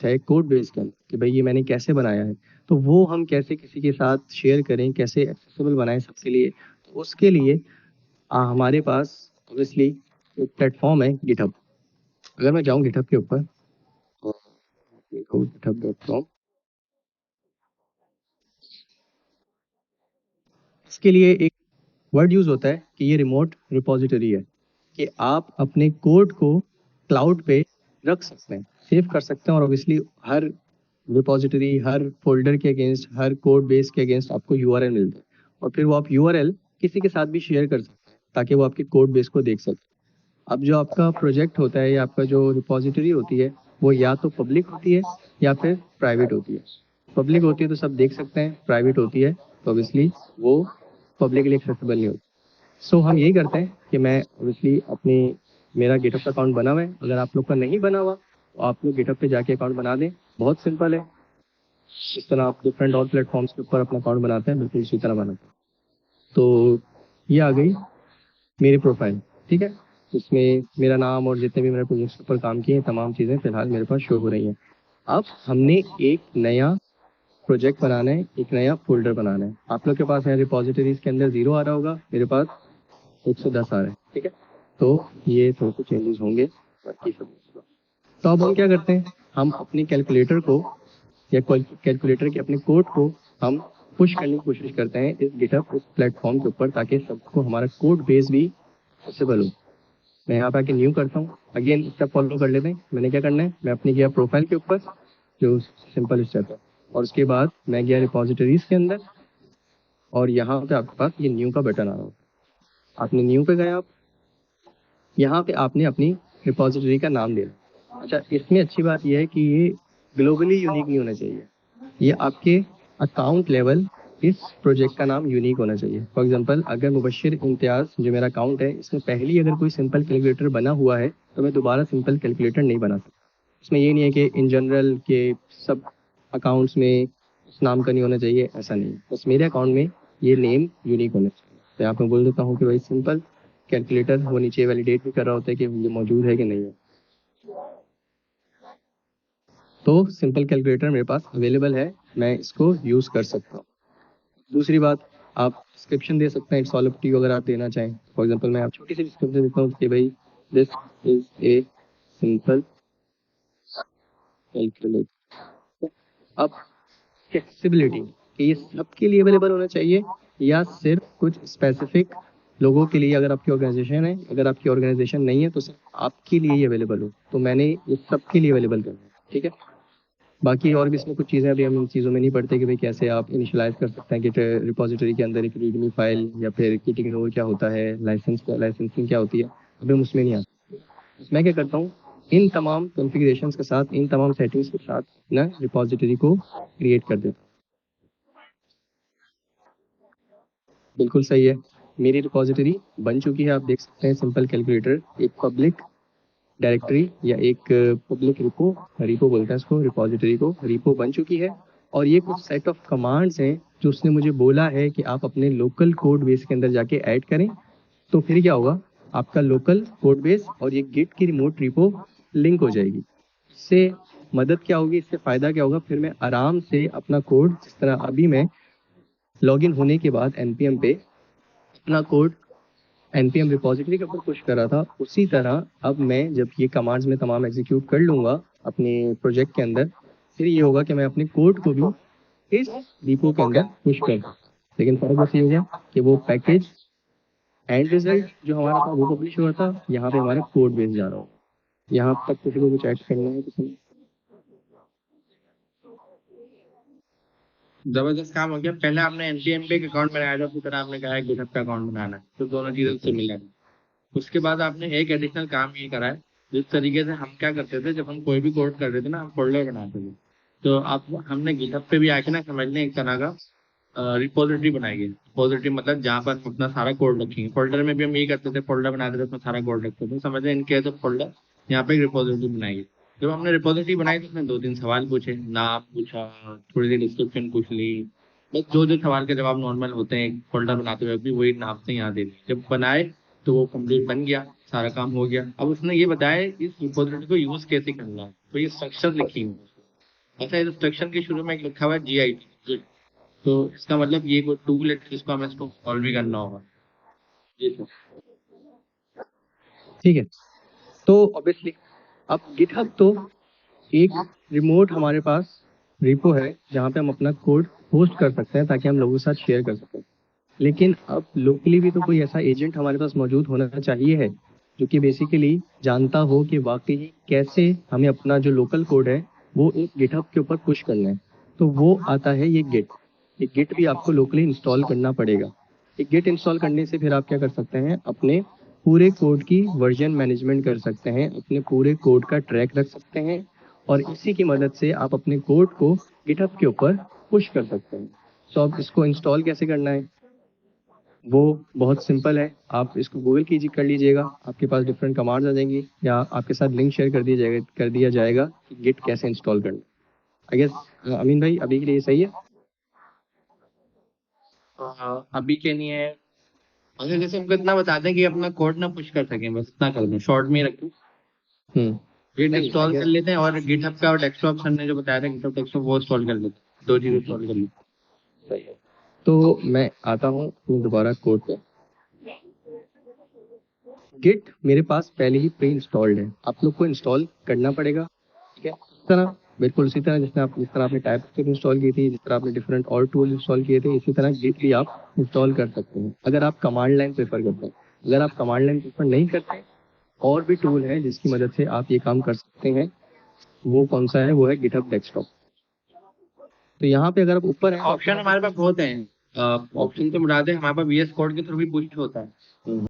है code base के अंदर कि भाई ये मैंने कैसे बनाया है, तो वो हम कैसे किसी के साथ शेयर करें, कैसे एक्सेसिबल बनाएं सबके लिए। तो उसके लिए हमारे पास ऑब्वियसली एक प्लेटफॉर्म है गिटहब। अगर मैं जाऊँ गिटहब के ऊपर और देखो गिटहब.com, इसके लिए एक वर्ड यूज होता है कि ये रिमोट रिपोजिटरी है, कि आप अपने कोड को क्लाउड पे रख सकते हैं, सेव कर सकते हैं, और ऑब्वियसली हर रिपोजिटरी, हर फोल्डर के अगेंस्ट, हर कोड बेस के अगेंस्ट आपको यूआरएल मिलता है, और फिर वो आप यूआरएल किसी के साथ भी शेयर कर सकते हैं ताकि वो आपके कोड बेस को देख सके। अब जो आपका प्रोजेक्ट होता है या आपका जो रिपोजिटरी होती है, वो या तो पब्लिक होती है या फिर प्राइवेट होती है। पब्लिक होती है तो सब देख सकते हैं, प्राइवेट होती है तो ऑब्वियसली वो पब्लिकली एक्सेसिबल नहीं होती। सो हम यही करते हैं कि मैं ऑब्वियसली अपनी, मेरा गिटहब का अकाउंट बना हुआ है, अगर आप लोग का नहीं बना हुआ तो आप लोग गिटहब पे जाके अकाउंट बना दें, बहुत सिंपल है। इस तरह आप डिफरेंट और प्लेटफॉर्म्स के ऊपर अपना अकाउंट बनाते हैं, बिल्कुल इसी तरह बनाते हैं। तो ये आ गई मेरी प्रोफाइल, ठीक है। इसमें मेरा नाम और जितने भी मैंने प्रोजेक्ट्स के ऊपर काम किए हैं तमाम चीज़ें फिलहाल मेरे पास शो हो रही हैं। अब हमने एक नया प्रोजेक्ट बनाना है, एक नया फोल्डर बनाना है। आप लोग के पास है रिपोजिटरीज के अंदर 0 आ रहा होगा, मेरे पास 110 आ रहा है, ठीक है। तो ये थोड़े से चेंजेस होंगे, बाकी सब। तो अब हम क्या करते हैं, हम अपनी कैलकुलेटर को या कैलकुलेटर के अपने कोड को हम पुश करने की कोशिश करते हैं इस गिटहब, इस प्लेटफॉर्म के ऊपर, ताकि सबको हमारा कोड बेस भी एक्सेसिबल हो। मैं यहाँ पे आके न्यू करता हूँ, अगेन स्टेप फॉलो कर लेते हैं। मैंने क्या करना है, मैं अपनी गया प्रोफाइल के ऊपर, जो सिंपल स्टेप है, और उसके बाद मैं गया रिपोजिटरीज के अंदर, और यहाँ पे आपके पास ये न्यू का बटन आ रहा है। आपने न्यू पे गए, आप यहाँ पे आपने अपनी रिपोजिटरी का नाम देना। अच्छा, इसमें अच्छी बात यह है कि ये ग्लोबली यूनिक नहीं होना चाहिए, ये आपके अकाउंट लेवल इस प्रोजेक्ट का नाम यूनिक होना चाहिए। फॉर एग्जांपल, अगर मुबशिर इम्तियाज जो मेरा अकाउंट है, इसमें पहले ही अगर कोई सिंपल कैलकुलेटर बना हुआ है तो मैं दोबारा सिंपल कैलकुलेटर नहीं बना सकता। इसमें ये नहीं है कि इन जनरल के सब अकाउंट्स में इस नाम का नहीं होना चाहिए, ऐसा नहीं है। बस मेरे अकाउंट में ये नेम यूनिक होना चाहिए। तो यहाँ पे बोल देता हूँ कि भाई सिंपल कैलकुलेटर, वो नीचे वैलिडेट भी कर रहा होता है कि ये मौजूद है कि नहीं है। तो सिंपल कैलकुलेटर मेरे पास अवेलेबल है, मैं इसको यूज कर सकता हूँ। दूसरी बात, आप डिस्क्रिप्शन दे सकते हैं, it's all up to you, अगर आप देना चाहें। फॉर एग्जांपल मैं आप छोटी सी डिस्क्रिप्शन देता हूँ कि भाई this is a simple calculator. अब फ्लेक्सिबिलिटी, कि ये सबके लिए अवेलेबल होना चाहिए या सिर्फ कुछ स्पेसिफिक लोगों के लिए। अगर आपकी ऑर्गेनाइजेशन है, अगर आपकी ऑर्गेनाइजेशन नहीं है तो सिर्फ आपके लिए ही अवेलेबल हो, तो मैंने ये सबके लिए अवेलेबल करना है, ठीक है। बाकी और भी इसमें कुछ चीज़ें, अभी हम इन चीज़ों में नहीं पढ़ते कि भाई कैसे आप इनिशियलाइज कर सकते हैं कि रिपोजिटरी के अंदर एक रीडमी फाइल, या फिर किटिंग रोल क्या होता है, लाइसेंसिंग क्या होती है, अभी हम उसमें नहीं आते। मैं क्या करता हूँ, इन तमाम कॉन्फ़िगरेशंस के साथ, इन तमाम सेटिंग्स के साथ ना रिपोजिटरी को क्रिएट कर देता हूँ। बिल्कुल सही है, मेरी रिपोजिटरी बन चुकी है, आप देख सकते हैं। सिंपल कैलकुलेटर एक पब्लिक डायरेक्टरी या एक पब्लिक रिपो, रिपो बोलते हैं इसको, रिपोजिटरी को, रिपो बन चुकी है। और ये कुछ सेट ऑफ कमांड्स हैं जो उसने मुझे बोला है कि आप अपने लोकल कोड बेस के अंदर जाके ऐड करें। तो फिर क्या होगा, आपका लोकल कोड बेस और ये गिट की रिमोट रिपो लिंक हो जाएगी। इससे मदद क्या होगी, इससे फायदा क्या होगा, फिर मैं आराम से अपना कोड, जिस तरह अभी मैं लॉगिन होने के बाद एनपीएम पे अपना कोड एनपीएम रिपोजिटरी के ऊपर पुश कर रहा था, उसी तरह अब मैं जब ये कमांड्स में तमाम एग्जीक्यूट कर लूंगा अपने प्रोजेक्ट के अंदर, फिर ये होगा कि मैं अपने कोड को भी इस डिपो के अंदर पुश कर दूं। लेकिन फर्क बस ये हो गया कि वो पैकेज एंड रिजल्ट जो हमारा था वो पब्लिश हुआ था, यहाँ पे हमारा कोड बेस जा रहा हो। यहाँ तक किसी को कुछ ऐड करना है किसी ने? जबरदस्त काम हो गया। पहले आपने एनपीएम पे एक अकाउंट बनाया था, फिर आपने कहा है गिटहब का अकाउंट बनाना है, तो दोनों चीजें से मिला है। उसके बाद आपने एक एडिशनल काम ये करा है, जिस तरीके से हम क्या करते थे, जब हम कोई भी कोड कर रहे थे ना, हम फोल्डर बनाते थे। तो आप हमने गिटहब पे भी आके ना समझ लें एक तरह का रिपोजिटरी बनाएंगे। रिपोजिटरी मतलब जहाँ पर हम अपना सारा कोड रखेंगे। फोल्डर में भी हम यही करते थे, फोल्डर बनाते थे, उसमें सारा कोड रखते थे, समझ लें इनके तो फोल्डर, यहाँ पे एक रिपोजिटरी बनाएंगे। जब हमने रिपोजिटरी बनाई तो उसने 2-3 सवाल पूछे, नाम पूछा, थोड़ी सी डिस्क्रिप्शन पूछ ली, बस जो जो सवाल के जवाब नॉर्मल होते हैं फोल्डर बनाते हुए भी, वही नाम से यहाँ दे दिए। जब बनाए तो वो कंप्लीट बन गया, सारा काम हो गया। अब उसने ये बताया इस रिपोजिटरी को यूज कैसे करना है, तो ये स्ट्रक्चर लिखी है। अच्छा, इंस्ट्रक्शन के शुरू में एक लिखा हुआ है GIT, तो इसका मतलब ये कोई टूल है जिसको हमें इसको सॉल्व भी करना होगा। जी सर। ठीक है, तो ऑब्वियसली अब गिटहब तो एक रिमोट हमारे पास रिपो है जहाँ पे हम अपना कोड होस्ट कर सकते हैं ताकि हम लोगों के साथ शेयर कर सकें। लेकिन अब लोकली भी तो कोई ऐसा एजेंट हमारे पास मौजूद होना चाहिए है जो कि बेसिकली जानता हो कि वाकई कैसे हमें अपना जो लोकल कोड है वो एक गिटहब के ऊपर पुश करना है। तो वो आता है ये गिट। ये गिट भी आपको लोकली इंस्टॉल करना पड़ेगा। एक गिट इंस्टॉल करने से फिर आप क्या कर सकते हैं, अपने पूरे कोड की वर्जन मैनेजमेंट कर सकते हैं, अपने पूरे कोड का ट्रैक रख सकते हैं और इसी की मदद से आप अपने कोड को गिटहब के ऊपर पुश कर सकते हैं। तो अब इसको इंस्टॉल कैसे करना है, वो बहुत सिंपल है। आप इसको गूगल कीजिए, कर लीजिएगा, आपके पास डिफरेंट कमांड्स आ जाएंगी या आपके साथ लिंक शेयर कर दिया जाएगा कि गिट कैसे इंस्टॉल करना। आई गेस अमीन भाई अभी के लिए सही है। अभी के नहीं है। अगर जैसे हमको इतना बता दें कि अपना कोड ना पुश कर सकें, बस इतना कर दें, शॉर्ट में रखें। गिट नहीं, इंस्टॉल कर लेते हैं और गिटहब का डेस्कटॉप सर ने जो बताया था गिटहब डेस्कटॉप वो इंस्टॉल कर लेते हैं, 2 चीज इंस्टॉल कर लेते सही है। तो मैं आता हूँ अपनी दोबारा कोड पे। गिट मेरे पास पहले ही प्री इंस्टॉल्ड है, आप लोग को इंस्टॉल करना पड़ेगा। ठीक है, इस तरह बिल्कुल उसी तरह जिस तरह आपने टाइप इंस्टॉल की थी, जिस तरह आपने डिफरेंट और टूल इंस्टॉल किए थे, इसी तरह गिट भी आप इंस्टॉल कर सकते हैं अगर आप कमांड लाइन प्रेफर करते हैं। अगर आप कमांड लाइन प्रेफर नहीं करते, और भी टूल है जिसकी मदद से आप ये काम कर सकते हैं। वो कौन सा है, वो है गिटहब डेस्कटॉप। तो यहाँ पे अगर आप ऊपर हैं। है, ऑप्शन हमारे पास बहुत हैं। ऑप्शन तो मुराद है हमारे पास VS कोड के थ्रू भी पुश होता है।